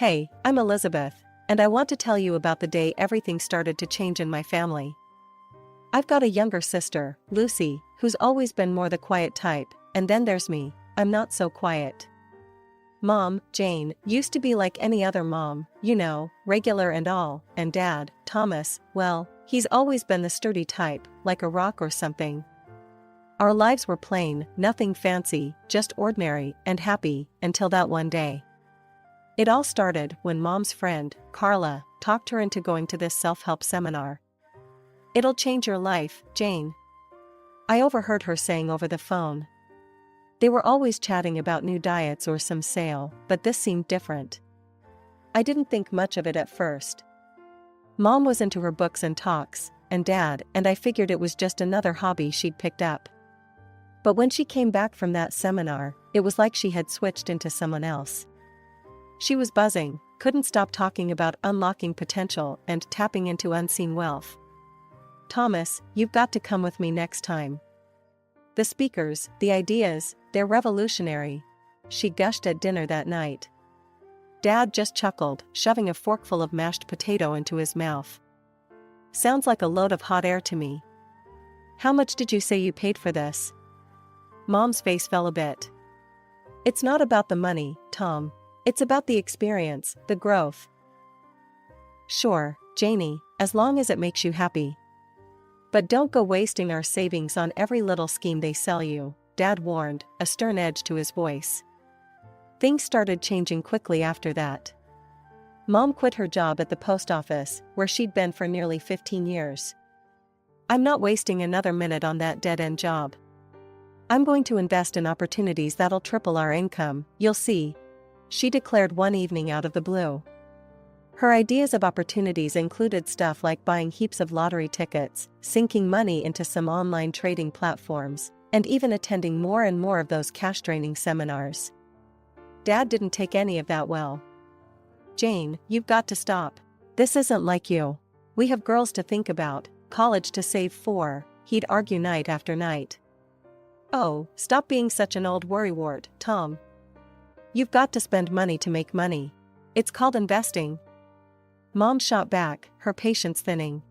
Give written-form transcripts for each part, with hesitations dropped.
Hey, I'm Elizabeth, and I want to tell you about the day everything started to change in my family. I've got a younger sister, Lucy, who's always been more the quiet type, and then there's me, I'm not so quiet. Mom, Jane, used to be like any other mom, you know, regular and all, and Dad, Thomas, well, he's always been the sturdy type, like a rock or something. Our lives were plain, nothing fancy, just ordinary and happy, until that one day. It all started when Mom's friend, Carla, talked her into going to this self-help seminar. "It'll change your life, Jane," I overheard her saying over the phone. They were always chatting about new diets or some sale, but this seemed different. I didn't think much of it at first. Mom was into her books and talks, and Dad, and I figured it was just another hobby she'd picked up. But when she came back from that seminar, it was like she had switched into someone else. She was buzzing, couldn't stop talking about unlocking potential and tapping into unseen wealth. "Thomas, you've got to come with me next time. The speakers, the ideas, they're revolutionary," she gushed at dinner that night. Dad just chuckled, shoving a forkful of mashed potato into his mouth. "Sounds like a load of hot air to me. How much did you say you paid for this?" Mom's face fell a bit. "It's not about the money, Tom. It's about the experience, the growth." "Sure, Janie, as long as it makes you happy. But don't go wasting our savings on every little scheme they sell you," Dad warned, a stern edge to his voice. Things started changing quickly after that. Mom quit her job at the post office, where she'd been for nearly 15 years. "I'm not wasting another minute on that dead-end job. I'm going to invest in opportunities that'll triple our income, you'll see," she declared one evening out of the blue. Her ideas of opportunities included stuff like buying heaps of lottery tickets, sinking money into some online trading platforms, and even attending more and more of those cash-draining seminars. Dad didn't take any of that well. "Jane, you've got to stop. This isn't like you. We have girls to think about, college to save for," he'd argue night after night. "Oh, stop being such an old worrywart, Tom. You've got to spend money to make money. It's called investing." Mom shot back, her patience thinning.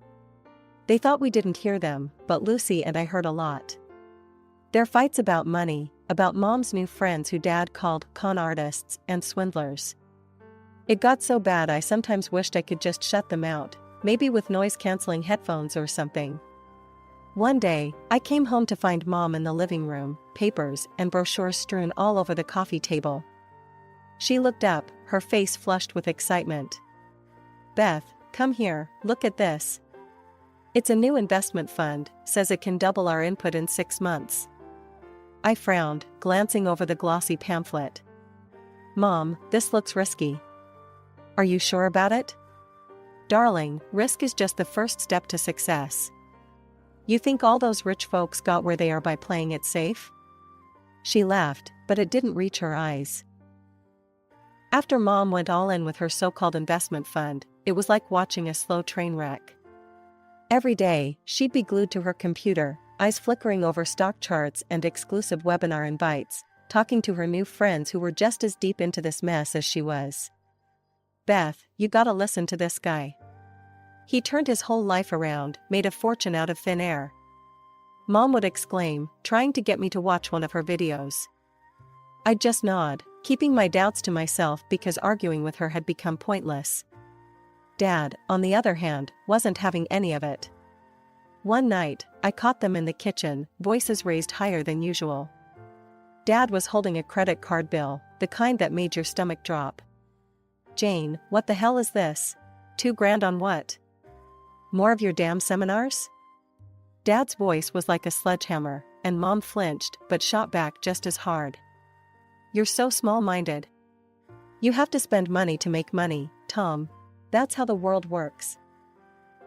They thought we didn't hear them, but Lucy and I heard a lot. Their fights about money, about Mom's new friends who Dad called con artists and swindlers. It got so bad I sometimes wished I could just shut them out, maybe with noise-canceling headphones or something. One day, I came home to find Mom in the living room, papers and brochures strewn all over the coffee table. She looked up, her face flushed with excitement. "Beth, come here, look at this. It's a new investment fund, says it can double our input in 6 months." I frowned, glancing over the glossy pamphlet. "Mom, this looks risky." "Are you sure about it?" "Darling, risk is just the first step to success. You think all those rich folks got where they are by playing it safe?" She laughed, but it didn't reach her eyes. After Mom went all in with her so-called investment fund, it was like watching a slow train wreck. Every day, she'd be glued to her computer, eyes flickering over stock charts and exclusive webinar invites, talking to her new friends who were just as deep into this mess as she was. "Beth, you gotta listen to this guy. He turned his whole life around, made a fortune out of thin air." Mom would exclaim, trying to get me to watch one of her videos. I'd just nod, keeping my doubts to myself because arguing with her had become pointless. Dad, on the other hand, wasn't having any of it. One night, I caught them in the kitchen, voices raised higher than usual. Dad was holding a credit card bill, the kind that made your stomach drop. "Jane, what the hell is this? $2,000 on what? More of your damn seminars?" Dad's voice was like a sledgehammer, and Mom flinched but shot back just as hard. "You're so small-minded. You have to spend money to make money, Tom. That's how the world works."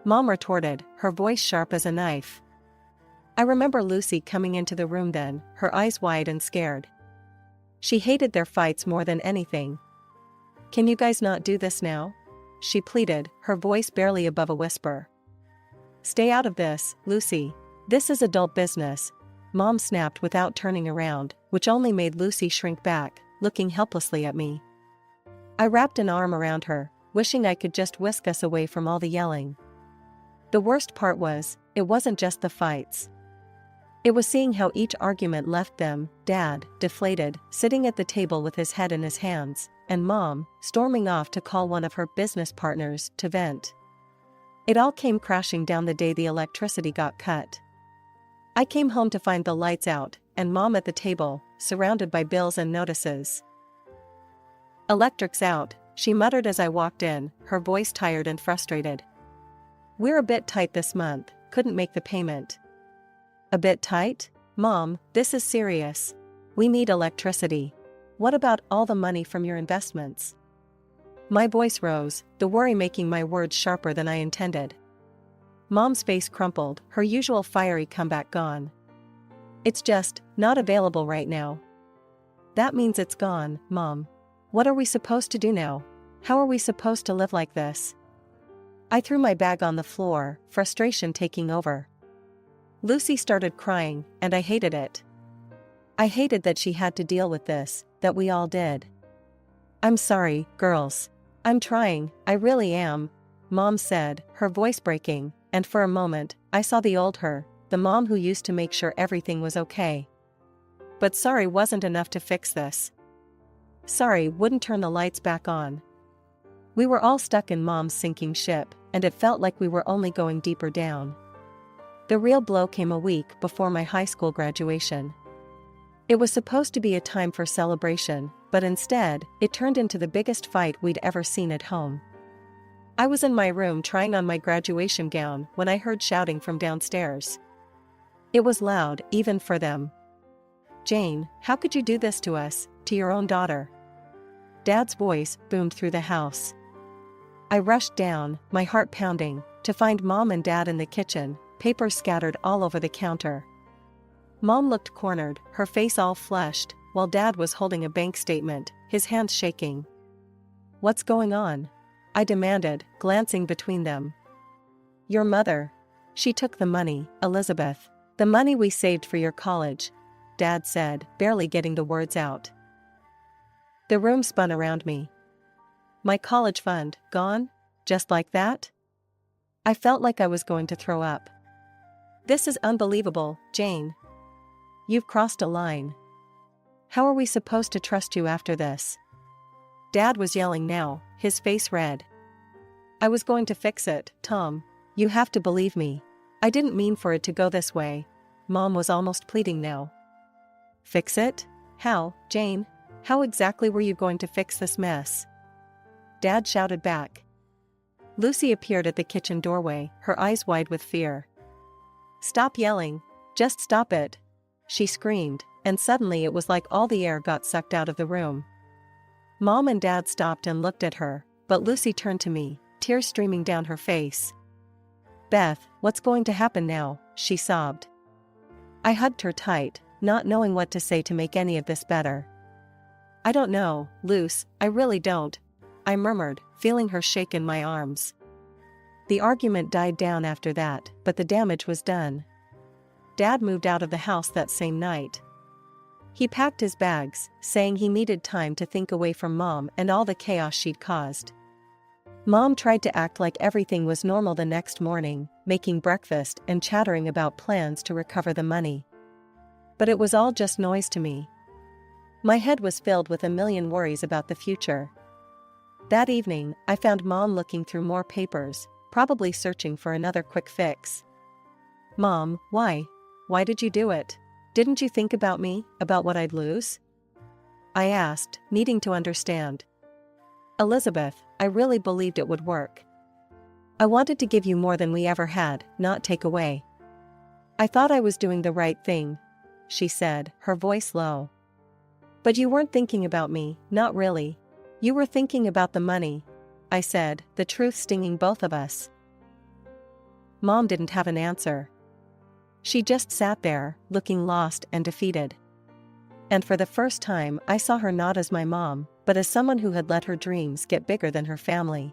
Mom retorted, her voice sharp as a knife. I remember Lucy coming into the room then, her eyes wide and scared. She hated their fights more than anything. "Can you guys not do this now?" she pleaded, her voice barely above a whisper. "Stay out of this, Lucy. This is adult business," Mom snapped without turning around, which only made Lucy shrink back, looking helplessly at me. I wrapped an arm around her, wishing I could just whisk us away from all the yelling. The worst part was, it wasn't just the fights. It was seeing how each argument left them, Dad, deflated, sitting at the table with his head in his hands, and Mom, storming off to call one of her business partners to vent. It all came crashing down the day the electricity got cut. I came home to find the lights out, and Mom at the table, surrounded by bills and notices. "Electric's out," she muttered as I walked in, her voice tired and frustrated. "We're a bit tight this month, couldn't make the payment." "A bit tight? Mom, this is serious. We need electricity. What about all the money from your investments?" My voice rose, the worry making my words sharper than I intended. Mom's face crumpled, her usual fiery comeback gone. "It's just not available right now." "That means it's gone, Mom. What are we supposed to do now? How are we supposed to live like this?" I threw my bag on the floor, frustration taking over. Lucy started crying, and I hated it. I hated that she had to deal with this, that we all did. "I'm sorry, girls. I'm trying, I really am," Mom said, her voice breaking, and for a moment, I saw the old her, the mom who used to make sure everything was okay. But sorry wasn't enough to fix this. Sorry wouldn't turn the lights back on. We were all stuck in Mom's sinking ship, and it felt like we were only going deeper down. The real blow came a week before my high school graduation. It was supposed to be a time for celebration, but instead, it turned into the biggest fight we'd ever seen at home. I was in my room trying on my graduation gown when I heard shouting from downstairs. It was loud, even for them. "Jane, how could you do this to us, to your own daughter?" Dad's voice boomed through the house. I rushed down, my heart pounding, to find Mom and Dad in the kitchen, papers scattered all over the counter. Mom looked cornered, her face all flushed, while Dad was holding a bank statement, his hands shaking. "What's going on?" I demanded, glancing between them. "Your mother. She took the money, Elizabeth. The money we saved for your college," Dad said, barely getting the words out. The room spun around me. My college fund, gone? Just like that? I felt like I was going to throw up. "This is unbelievable, Jane. You've crossed a line. How are we supposed to trust you after this?" Dad was yelling now, his face red. "I was going to fix it, Tom. You have to believe me. I didn't mean for it to go this way." Mom was almost pleading now. "Fix it? How, Jane? How exactly were you going to fix this mess?" Dad shouted back. Lucy appeared at the kitchen doorway, her eyes wide with fear. "Stop yelling. Just stop it," she screamed, and suddenly it was like all the air got sucked out of the room. Mom and Dad stopped and looked at her, but Lucy turned to me, tears streaming down her face. "Beth, what's going to happen now?" she sobbed. I hugged her tight, not knowing what to say to make any of this better. "I don't know, Luce, I really don't," I murmured, feeling her shake in my arms. The argument died down after that, but the damage was done. Dad moved out of the house that same night. He packed his bags, saying he needed time to think away from Mom and all the chaos she'd caused. Mom tried to act like everything was normal the next morning, making breakfast and chattering about plans to recover the money. But it was all just noise to me. My head was filled with a million worries about the future. That evening, I found Mom looking through more papers, probably searching for another quick fix. "Mom, why? Why did you do it? Didn't you think about me, about what I'd lose?" I asked, needing to understand. "Elizabeth, I really believed it would work. I wanted to give you more than we ever had, not take away. I thought I was doing the right thing," she said, her voice low. "But you weren't thinking about me, not really. You were thinking about the money," I said, the truth stinging both of us. Mom didn't have an answer. She just sat there, looking lost and defeated. And for the first time, I saw her not as my mom, but as someone who had let her dreams get bigger than her family.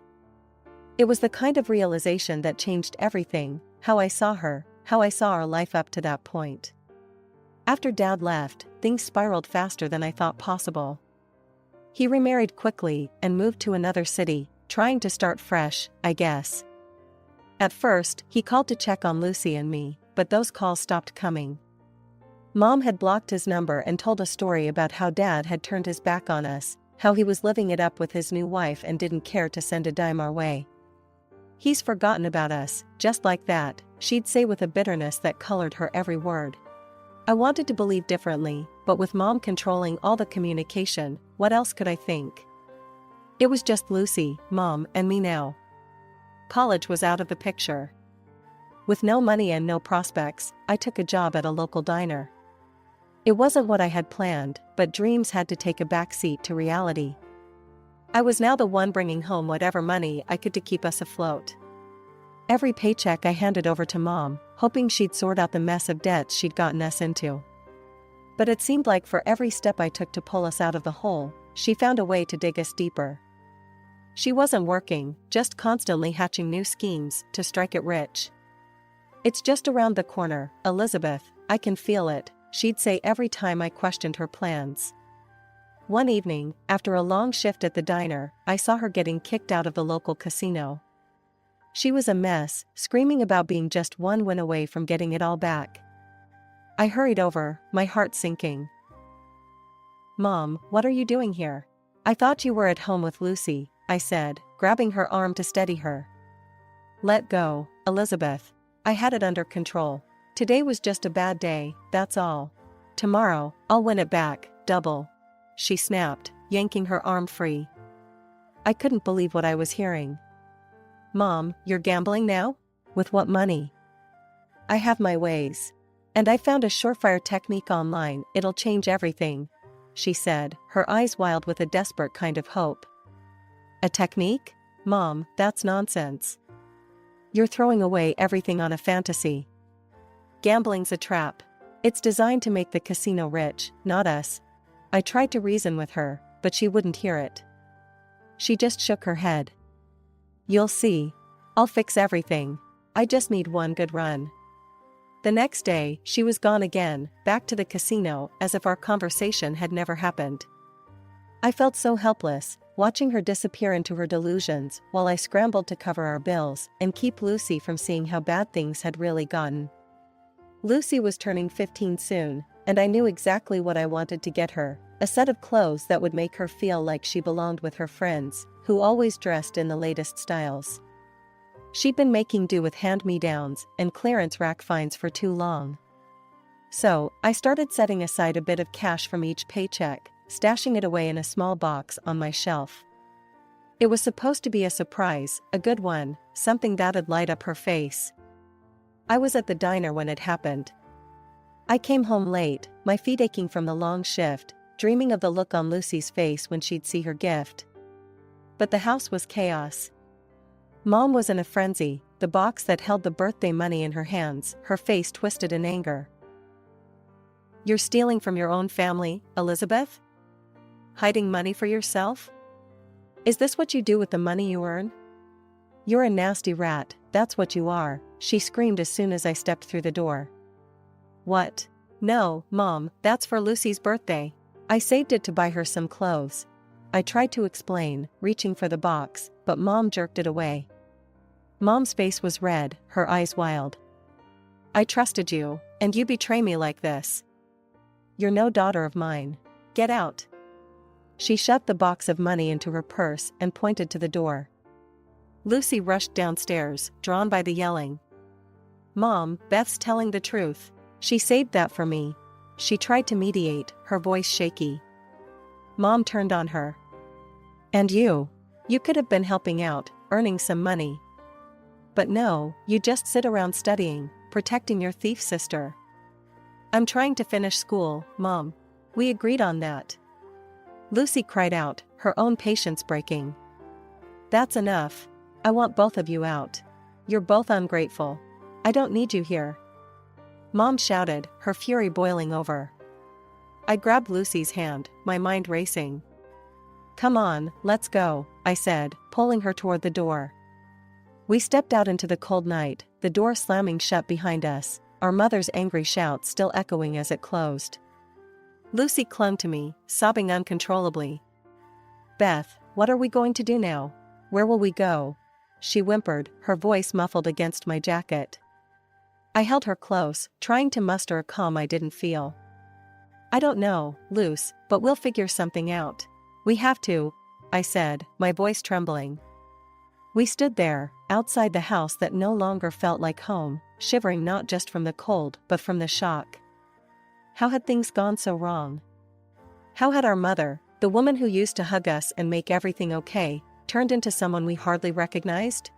It was the kind of realization that changed everything, how I saw her, how I saw our life up to that point. After Dad left, things spiraled faster than I thought possible. He remarried quickly and moved to another city, trying to start fresh, I guess. At first, he called to check on Lucy and me, but those calls stopped coming. Mom had blocked his number and told a story about how Dad had turned his back on us, how he was living it up with his new wife and didn't care to send a dime our way. "He's forgotten about us," just like that, she'd say with a bitterness that colored her every word. I wanted to believe differently, but with Mom controlling all the communication, what else could I think? It was just Lucy, Mom, and me now. College was out of the picture. With no money and no prospects, I took a job at a local diner. It wasn't what I had planned, but dreams had to take a backseat to reality. I was now the one bringing home whatever money I could to keep us afloat. Every paycheck I handed over to Mom, hoping she'd sort out the mess of debts she'd gotten us into. But it seemed like for every step I took to pull us out of the hole, she found a way to dig us deeper. She wasn't working, just constantly hatching new schemes to strike it rich. "It's just around the corner, Elizabeth, I can feel it," she'd say every time I questioned her plans. One evening, after a long shift at the diner, I saw her getting kicked out of the local casino. She was a mess, screaming about being just one win away from getting it all back. I hurried over, my heart sinking. "Mom, what are you doing here?" "I thought you were at home with Lucy," I said, grabbing her arm to steady her. "Let go, Elizabeth. I had it under control. Today was just a bad day, that's all. Tomorrow, I'll win it back, double," she snapped, yanking her arm free. I couldn't believe what I was hearing. "Mom, you're gambling now? With what money?" "I have my ways. And I found a surefire technique online, it'll change everything," she said, her eyes wild with a desperate kind of hope. "A technique? Mom, that's nonsense. You're throwing away everything on a fantasy. Gambling's a trap. It's designed to make the casino rich, not us." I tried to reason with her, but she wouldn't hear it. She just shook her head. "You'll see. I'll fix everything. I just need one good run." The next day, she was gone again, back to the casino, as if our conversation had never happened. I felt so helpless, watching her disappear into her delusions while I scrambled to cover our bills and keep Lucy from seeing how bad things had really gotten. Lucy was turning 15 soon, and I knew exactly what I wanted to get her, a set of clothes that would make her feel like she belonged with her friends, who always dressed in the latest styles. She'd been making do with hand-me-downs and clearance rack finds for too long. So, I started setting aside a bit of cash from each paycheck, stashing it away in a small box on my shelf. It was supposed to be a surprise, a good one, something that'd light up her face. I was at the diner when it happened. I came home late, my feet aching from the long shift, dreaming of the look on Lucy's face when she'd see her gift. But the house was chaos. Mom was in a frenzy, the box that held the birthday money in her hands, her face twisted in anger. "You're stealing from your own family, Elizabeth? Hiding money for yourself? Is this what you do with the money you earn? You're a nasty rat, that's what you are," she screamed as soon as I stepped through the door. "What? No, Mom, that's for Lucy's birthday. I saved it to buy her some clothes." I tried to explain, reaching for the box, but Mom jerked it away. Mom's face was red, her eyes wild. "I trusted you, and you betray me like this. You're no daughter of mine. Get out." She shoved the box of money into her purse and pointed to the door. Lucy rushed downstairs, drawn by the yelling. "Mom, Beth's telling the truth. She saved that for me." She tried to mediate, her voice shaky. Mom turned on her. "And you? You could have been helping out, earning some money. But no, you just sit around studying, protecting your thief sister." "I'm trying to finish school, Mom. We agreed on that." Lucy cried out, her own patience breaking. "That's enough. I want both of you out. You're both ungrateful. I don't need you here." Mom shouted, her fury boiling over. I grabbed Lucy's hand, my mind racing. "Come on, let's go," I said, pulling her toward the door. We stepped out into the cold night, the door slamming shut behind us, our mother's angry shout still echoing as it closed. Lucy clung to me, sobbing uncontrollably. Beth, what are we going to do now? Where will we go? She whimpered, her voice muffled against my jacket. I held her close, trying to muster a calm I didn't feel. I don't know, Luce, but we'll figure something out. We have to, I said, my voice trembling. We stood there, outside the house that no longer felt like home, shivering not just from the cold but from the shock. How had things gone so wrong? How had our mother, the woman who used to hug us and make everything okay, turned into someone we hardly recognized?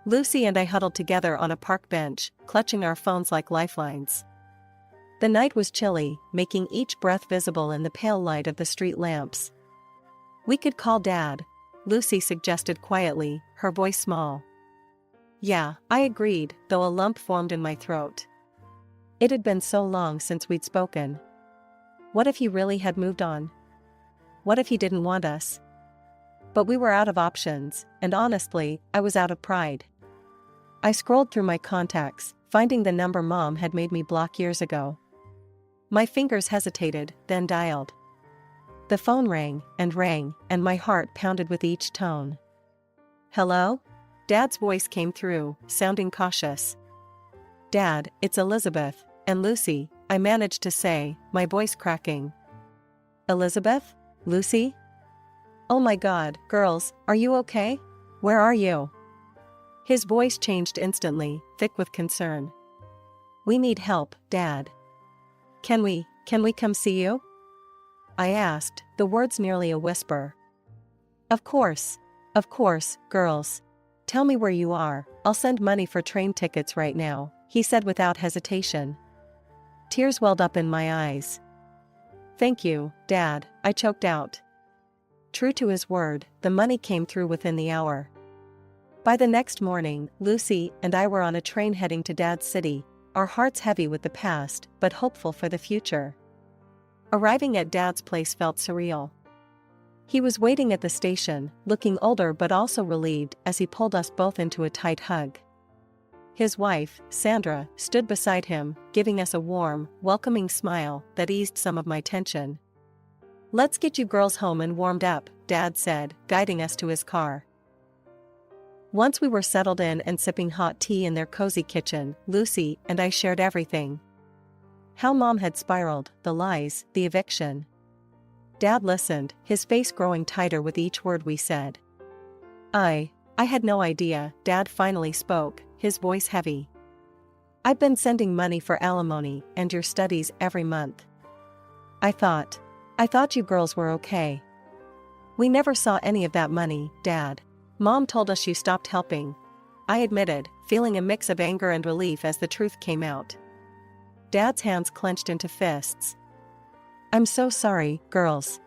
Lucy and I huddled together on a park bench, clutching our phones like lifelines. The night was chilly, making each breath visible in the pale light of the street lamps. We could call Dad, Lucy suggested quietly, her voice small. Yeah, I agreed, though a lump formed in my throat. It had been so long since we'd spoken. What if he really had moved on? What if he didn't want us? But we were out of options, and honestly, I was out of pride. I scrolled through my contacts, finding the number Mom had made me block years ago. My fingers hesitated, then dialed. The phone rang, and my heart pounded with each tone. Hello? Dad's voice came through, sounding cautious. Dad, it's Elizabeth, and Lucy, I managed to say, my voice cracking. Elizabeth? Lucy? Oh my God, girls, are you okay? Where are you? His voice changed instantly, thick with concern. We need help, Dad. Can we come see you? I asked, the words nearly a whisper. Of course, girls. Tell me where you are, I'll send money for train tickets right now, he said without hesitation. Tears welled up in my eyes. Thank you, Dad, I choked out. True to his word, the money came through within the hour. By the next morning, Lucy and I were on a train heading to Dad's city, our hearts heavy with the past, but hopeful for the future. Arriving at Dad's place felt surreal. He was waiting at the station, looking older but also relieved as he pulled us both into a tight hug. His wife, Sandra, stood beside him, giving us a warm, welcoming smile that eased some of my tension. Let's get you girls home and warmed up, Dad said, guiding us to his car. Once we were settled in and sipping hot tea in their cozy kitchen, Lucy and I shared everything. How Mom had spiraled, the lies, the eviction. Dad listened, his face growing tighter with each word we said. I had no idea, Dad finally spoke, his voice heavy. I've been sending money for alimony and your studies every month. I thought you girls were okay. We never saw any of that money, Dad. Mom told us you stopped helping. I admitted, feeling a mix of anger and relief as the truth came out. Dad's hands clenched into fists. I'm so sorry, girls.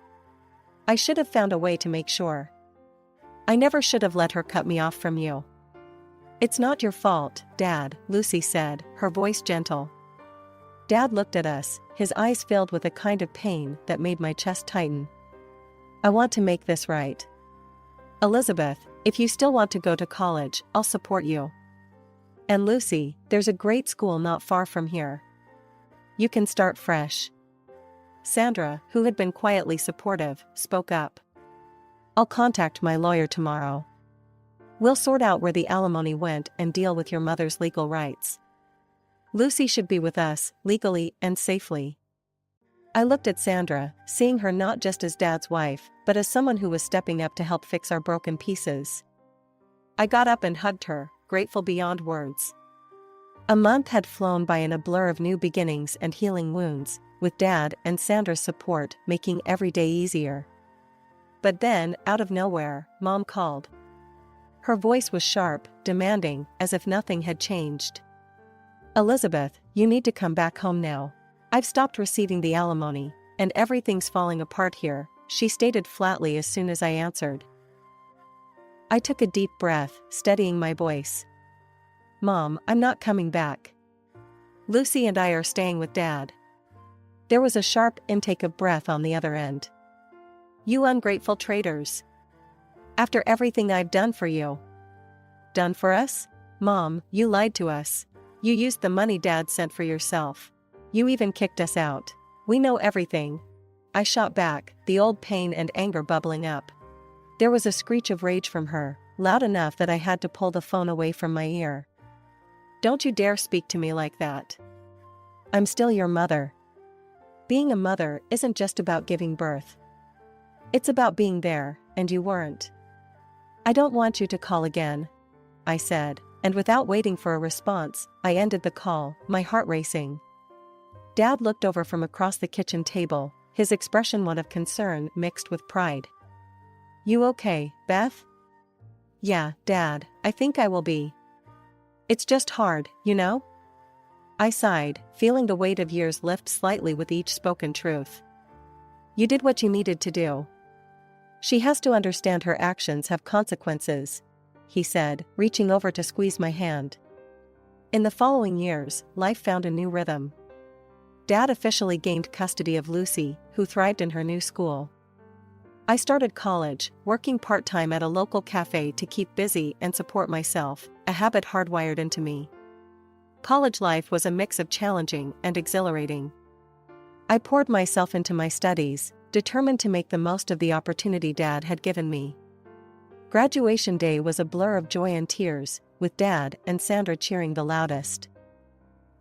I should have found a way to make sure. I never should have let her cut me off from you. It's not your fault, Dad, Lucy said, her voice gentle. Dad looked at us, his eyes filled with a kind of pain that made my chest tighten. I want to make this right. Elizabeth, if you still want to go to college, I'll support you. And Lucy, there's a great school not far from here. You can start fresh. Sandra, who had been quietly supportive, spoke up. I'll contact my lawyer tomorrow. We'll sort out where the alimony went and deal with your mother's legal rights. Lucy should be with us, legally and safely. I looked at Sandra, seeing her not just as Dad's wife, but as someone who was stepping up to help fix our broken pieces. I got up and hugged her, grateful beyond words. A month had flown by in a blur of new beginnings and healing wounds, with Dad and Sandra's support making every day easier. But then, out of nowhere, Mom called. Her voice was sharp, demanding, as if nothing had changed. Elizabeth, you need to come back home now. I've stopped receiving the alimony, and everything's falling apart here, she stated flatly as soon as I answered. I took a deep breath, steadying my voice. Mom, I'm not coming back. Lucy and I are staying with Dad. There was a sharp intake of breath on the other end. You ungrateful traitors. After everything I've done for you. Done for us? Mom, you lied to us. You used the money Dad sent for yourself. You even kicked us out. We know everything. I shot back, the old pain and anger bubbling up. There was a screech of rage from her, loud enough that I had to pull the phone away from my ear. "Don't you dare speak to me like that. I'm still your mother. Being a mother isn't just about giving birth. It's about being there, and you weren't. I don't want you to call again," I said, and without waiting for a response, I ended the call, my heart racing. Dad looked over from across the kitchen table, his expression one of concern mixed with pride. "You okay, Beth?" "Yeah, Dad, I think I will be. It's just hard, you know?" I sighed, feeling the weight of years lift slightly with each spoken truth. "You did what you needed to do. She has to understand her actions have consequences," he said, reaching over to squeeze my hand. In the following years, life found a new rhythm. Dad officially gained custody of Lucy, who thrived in her new school. I started college, working part-time at a local cafe to keep busy and support myself, a habit hardwired into me. College life was a mix of challenging and exhilarating. I poured myself into my studies, determined to make the most of the opportunity Dad had given me. Graduation day was a blur of joy and tears, with Dad and Sandra cheering the loudest.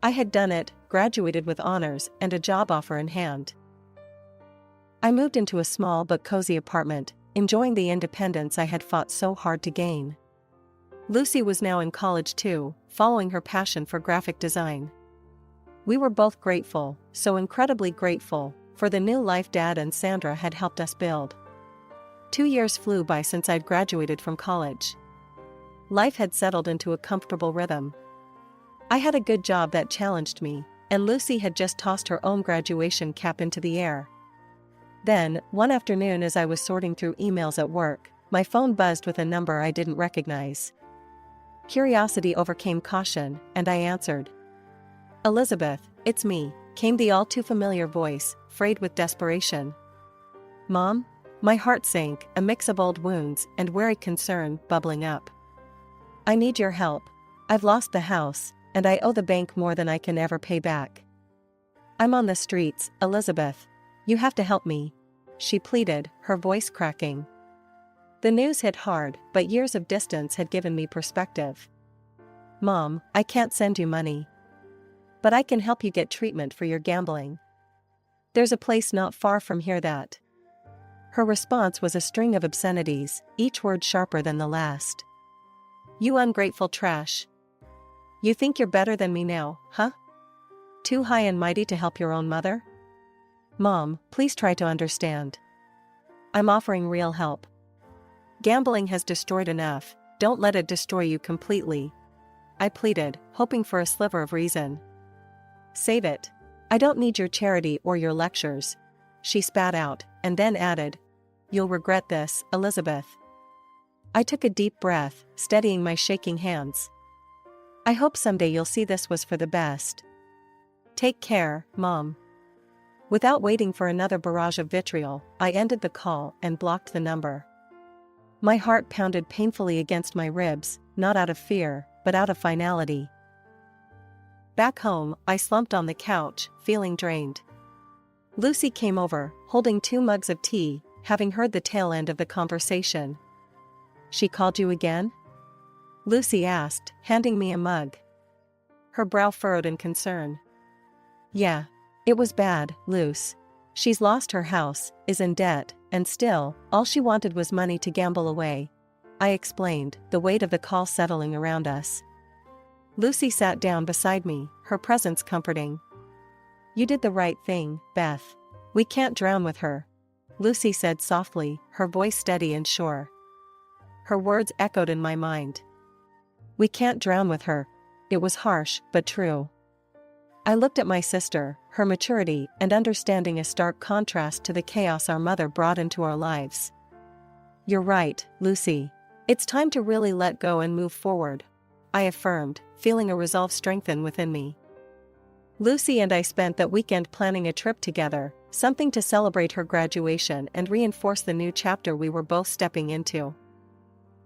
I had done it, graduated with honors and a job offer in hand. I moved into a small but cozy apartment, enjoying the independence I had fought so hard to gain. Lucy was now in college too, following her passion for graphic design. We were both grateful, so incredibly grateful, for the new life Dad and Sandra had helped us build. 2 years flew by since I'd graduated from college. Life had settled into a comfortable rhythm. I had a good job that challenged me, and Lucy had just tossed her own graduation cap into the air. Then, one afternoon as I was sorting through emails at work, my phone buzzed with a number I didn't recognize. Curiosity overcame caution, and I answered. "Elizabeth, it's me," came the all-too-familiar voice, frayed with desperation. "Mom?" My heart sank, a mix of old wounds and wary concern bubbling up. "I need your help. I've lost the house, and I owe the bank more than I can ever pay back. I'm on the streets, Elizabeth. You have to help me," she pleaded, her voice cracking. The news hit hard, but years of distance had given me perspective. "Mom, I can't send you money. But I can help you get treatment for your gambling. There's a place not far from here that..." Her response was a string of obscenities, each word sharper than the last. "You ungrateful trash. You think you're better than me now, huh? Too high and mighty to help your own mother? Mom, please try to understand. I'm offering real help. Gambling has destroyed enough, don't let it destroy you completely," I pleaded, hoping for a sliver of reason. "Save it. I don't need your charity or your lectures," she spat out, and then added, "You'll regret this, Elizabeth." I took a deep breath, steadying my shaking hands. "I hope someday you'll see this was for the best. Take care, Mom." Without waiting for another barrage of vitriol, I ended the call and blocked the number. My heart pounded painfully against my ribs, not out of fear, but out of finality. Back home, I slumped on the couch, feeling drained. Lucy came over, holding 2 mugs of tea, having heard the tail end of the conversation. "She called you again?" Lucy asked, handing me a mug. Her brow furrowed in concern. "Yeah. It was bad, Luce. She's lost her house, is in debt, and still, all she wanted was money to gamble away," I explained, the weight of the call settling around us. Lucy sat down beside me, her presence comforting. "You did the right thing, Beth. We can't drown with her," Lucy said softly, her voice steady and sure. Her words echoed in my mind. "We can't drown with her." It was harsh, but true. I looked at my sister, her maturity and understanding a stark contrast to the chaos our mother brought into our lives. "You're right, Lucy. It's time to really let go and move forward," I affirmed, feeling a resolve strengthen within me. Lucy and I spent that weekend planning a trip together, something to celebrate her graduation and reinforce the new chapter we were both stepping into.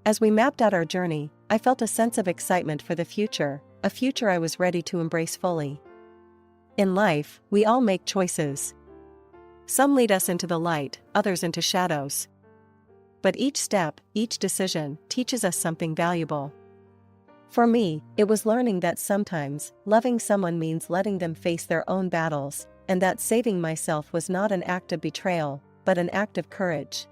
As we mapped out our journey, I felt a sense of excitement for the future, a future I was ready to embrace fully. In life, we all make choices. Some lead us into the light, others into shadows. But each step, each decision, teaches us something valuable. For me, it was learning that sometimes, loving someone means letting them face their own battles, and that saving myself was not an act of betrayal, but an act of courage.